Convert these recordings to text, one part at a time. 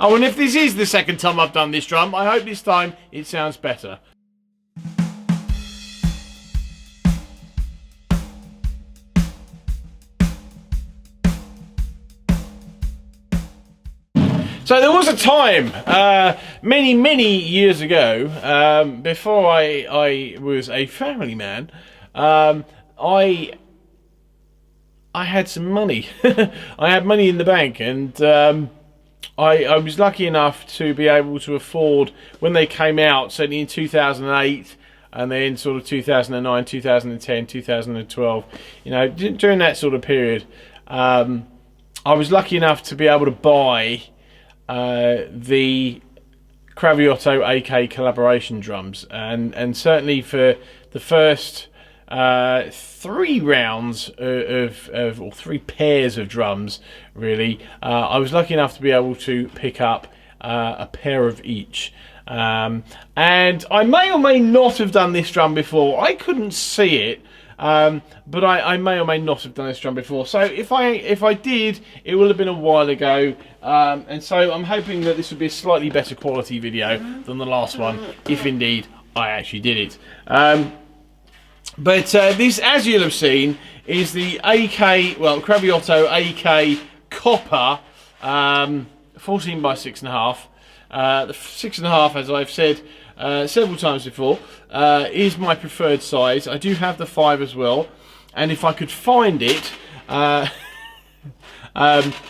Oh, and if this is the second time I've done this drum, I hope this time it sounds better. So there was a time, many years ago, before I was a family man, I had some money. I had money in the bank, and I was lucky enough to be able to afford, when they came out, certainly in 2008, and then sort of 2009, 2010, 2012, you know, during that sort of period, I was lucky enough to be able to buy the Craviotto AK collaboration drums, and certainly for the first 3 rounds or 3 pairs of drums, really, I was lucky enough to be able to pick up a pair of each. And I may or may not have done this drum before. I couldn't see it, but I may or may not have done this drum before. So if I did, it will have been a while ago. And so I'm hoping that this will be a slightly better quality video than the last one, if indeed I actually did it. But this, as you'll have seen, is the Craviotto AK Copper 14x6.5. The 6.5, as I've said several times before, is my preferred size. I do have the 5 as well, and if I could find it,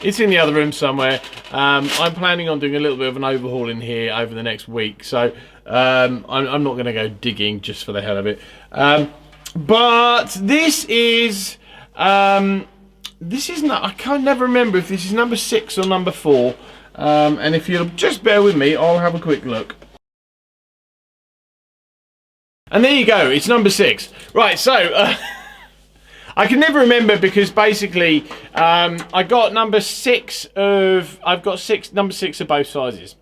it's in the other room somewhere. I'm planning on doing a little bit of an overhaul in here over the next week, so I'm not going to go digging just for the hell of it. But this is not, I can never remember if this is number 6 or number 4. And if you'll just bear with me, I'll have a quick look. And there you go, it's number 6. Right, so I can never remember, because basically I got number 6 of, number 6 of both sizes,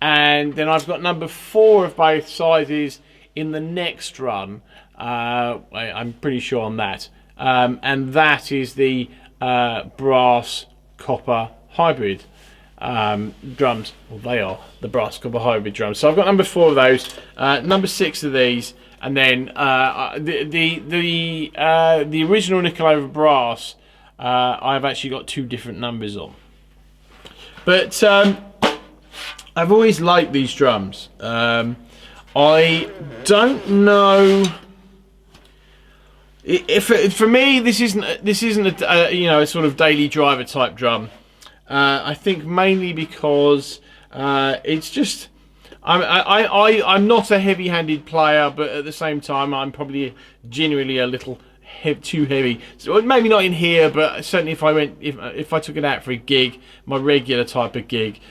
and then I've got number 4 of both sizes in the next run. I'm pretty sure on that, and that is the brass copper hybrid drums. Well, they are the brass copper hybrid drums. So I've got number 4 of those, number 6 of these, and then the original nickel over brass, I've actually got 2 different numbers on. But I've always liked these drums. I don't know if for me this isn't a you know, a sort of daily driver type drum. I think mainly because it's just, I'm not a heavy-handed player, but at the same time I'm probably genuinely a little too heavy. So maybe not in here, but certainly if I took it out for a gig, my regular type of gig,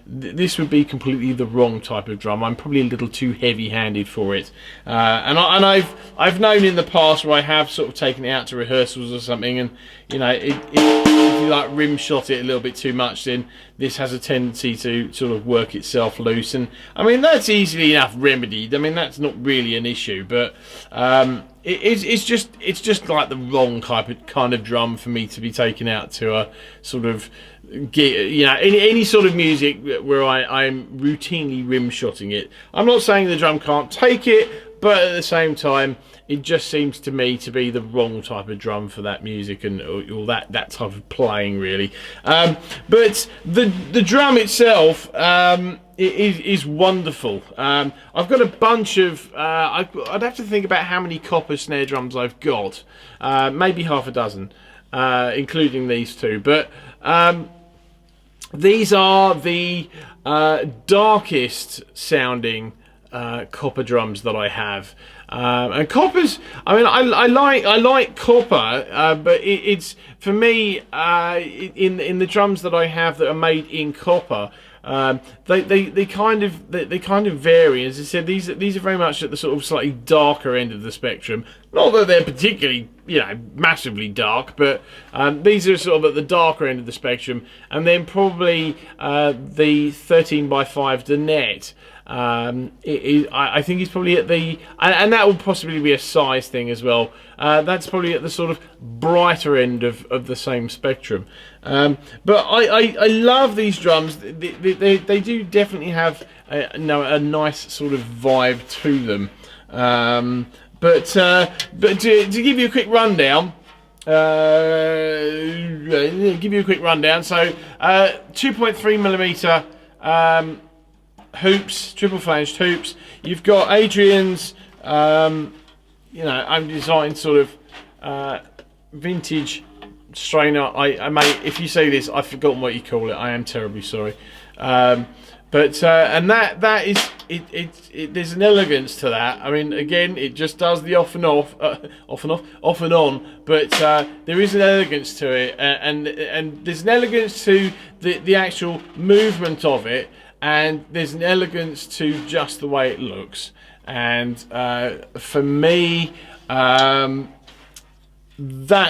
this would be completely the wrong type of drum. I'm probably a little too heavy-handed for it, and I've known in the past where I have sort of taken it out to rehearsals or something, and you know, if you like rim shot it a little bit too much, then this has a tendency to sort of work itself loose, and I mean that's easily enough remedied. I mean that's not really an issue, but it's just like the wrong kind of drum for me to be taken out to a sort of, you know, any sort of music where I'm routinely rim shotting it. I'm not saying the drum can't take it, but at the same time, it just seems to me to be the wrong type of drum for that music and or that type of playing, really. But the drum itself is wonderful. I've got a bunch of, I'd have to think about how many copper snare drums I've got. Maybe half a dozen, including these 2. But these are the darkest sounding copper drums that I have. And coppers, I mean, I like copper, but it's for me in the drums that I have that are made in copper. They kind of vary. As I said, these are very much at the sort of slightly darker end of the spectrum. Not that they're particularly, you know, massively dark, but these are sort of at the darker end of the spectrum. And then probably the 13x5 Donette. I think he's probably at the, and that will possibly be a size thing as well. that's probably at the sort of brighter end of the same spectrum. But I love these drums. They do definitely have a nice sort of vibe to them. But to give you a quick rundown. So 2.3mm hoops, triple flanged hoops. You've got Adrian's, I'm designed sort of vintage strainer. I may, if you say this, I've forgotten what you call it. I am terribly sorry. And that is it. There's an elegance to that. I mean, again, it just does the off and off, off and on. But there is an elegance to it, and there's an elegance to the actual movement of it, and there's an elegance to just the way it looks. And for me, that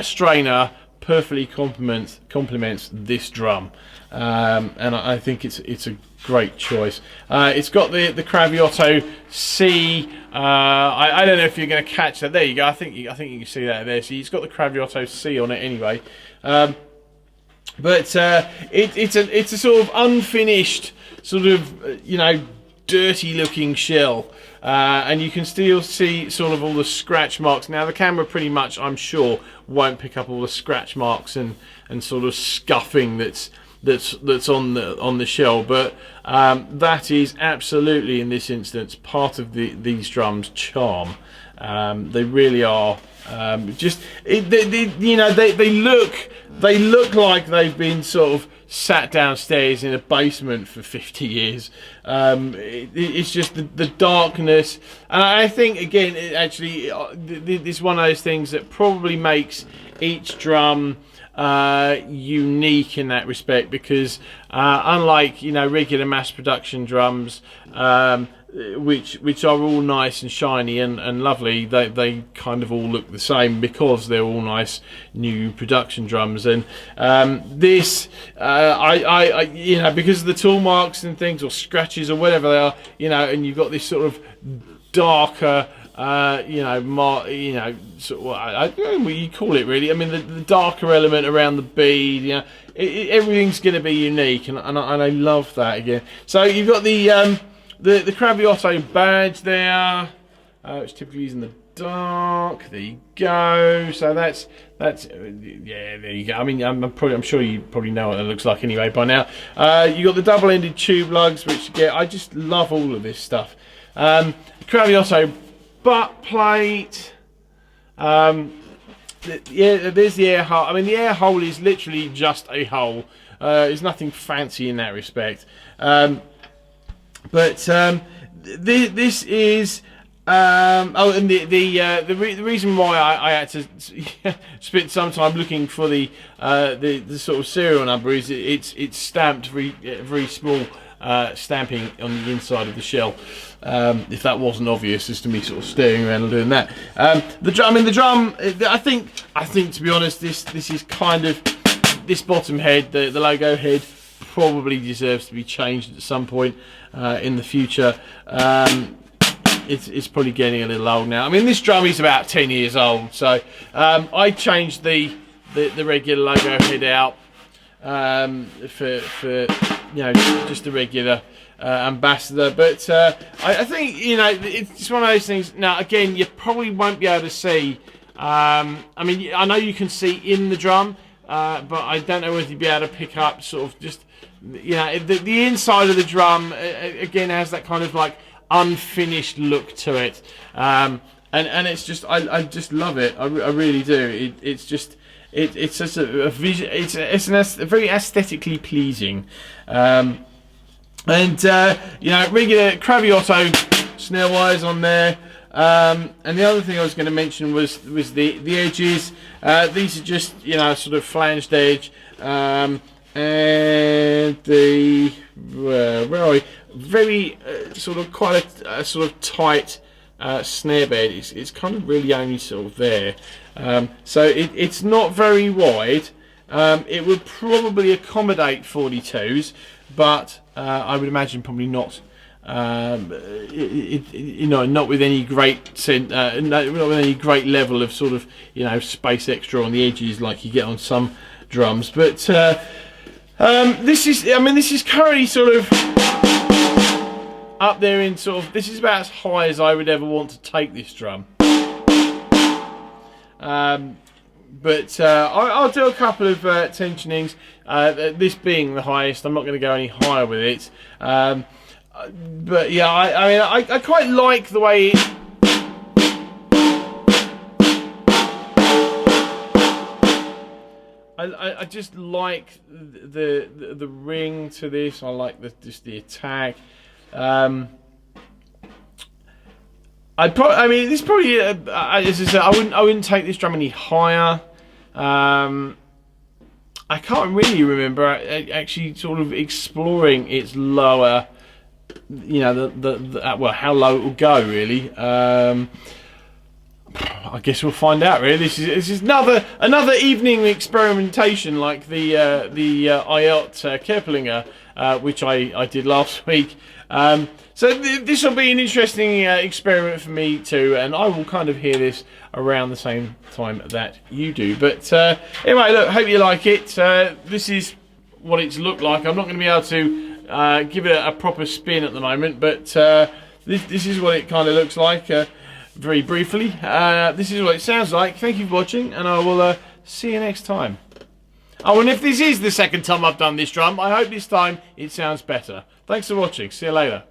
strainer perfectly complements this drum, and I think it's a great choice. It's got the Craviotto C. I don't know if you're going to catch that. There you go. I think you can see that there. So it's got the Craviotto C on it anyway. But it's a sort of unfinished, sort of dirty looking shell. And you can still see sort of all the scratch marks. Now the camera pretty much, I'm sure, won't pick up all the scratch marks and sort of scuffing that's on the shell, but that is absolutely in this instance part of these drums' charm. They really are. They look like they've been sort of sat downstairs in a basement for 50 years. It's just the darkness, and I think again, this is one of those things that probably makes each drum unique in that respect, because unlike regular mass production drums, which are all nice and shiny and lovely, they kind of all look the same because they're all nice new production drums. And this because of the tool marks and things, or scratches or whatever they are, and you've got this sort of darker I don't know what you call it really. I mean, the darker element around the bead, everything's going to be unique, and I love that again. So you've got the Craviotto badge there, which typically is in the dark. There you go. So that's yeah. There you go. I mean, I'm sure you probably know what it looks like anyway by now. You got the double-ended tube lugs, which again, I just love all of this stuff. Craviotto butt plate. Yeah, there's the air hole. I mean, the air hole is literally just a hole. There's nothing fancy in that respect. This is and the reason why I had to spend some time looking for the sort of serial number is it's stamped very small stamping on the inside of the shell. If that wasn't obvious, just to me sort of staring around and doing that. The drum. I think to be honest, this is kind of, this bottom head, the logo head, probably deserves to be changed at some point in the future. It's probably getting a little old now. I mean, this drum is about 10 years old, so I changed the regular logo head out for just the regular ambassador. But I think it's one of those things. Now again, you probably won't be able to see. I mean, I know you can see in the drum, but I don't know whether you'll be able to pick up sort of just the inside of the drum. Again, has that kind of like unfinished look to it, and it's just I just love it. I really do. It's just it's just a vision. It's very aesthetically pleasing. Regular Craviotto snare wires on there. And the other thing I was going to mention was the edges. These are just sort of flanged edge, and the where are we? Very sort of quite a sort of tight snare bed. It's kind of really only sort of there, so it's not very wide. It would probably accommodate 42s, but I would imagine probably not you know, not with any great not with any great level of sort of, you know, space extra on the edges like you get on some drums. But this is, I mean, this is currently sort of up there in sort of, this is about as high as I would ever want to take this drum. But I'll do a couple of tensionings, this being the highest. I'm not going to go any higher with it. But yeah, I mean, I quite like the way it... I just like the ring to this. I like just the attack. I mean, this probably, as I said, I wouldn't take this drum any higher. I can't really remember actually sort of exploring its lower, you know, well, how low it will go really. I guess we'll find out. Really, this is another evening experimentation like the IELT Keplinger, which I did last week. So this will be an interesting experiment for me too, and I will kind of hear this around the same time that you do. But anyway, look, hope you like it. This is what it's looked like. I'm not going to be able to give it a proper spin at the moment, but this is what it kind of looks like. Very briefly, this is what it sounds like. Thank you for watching, and I will see you next time. Oh, and if this is the second time I've done this drum, I hope this time it sounds better. Thanks for watching. See you later.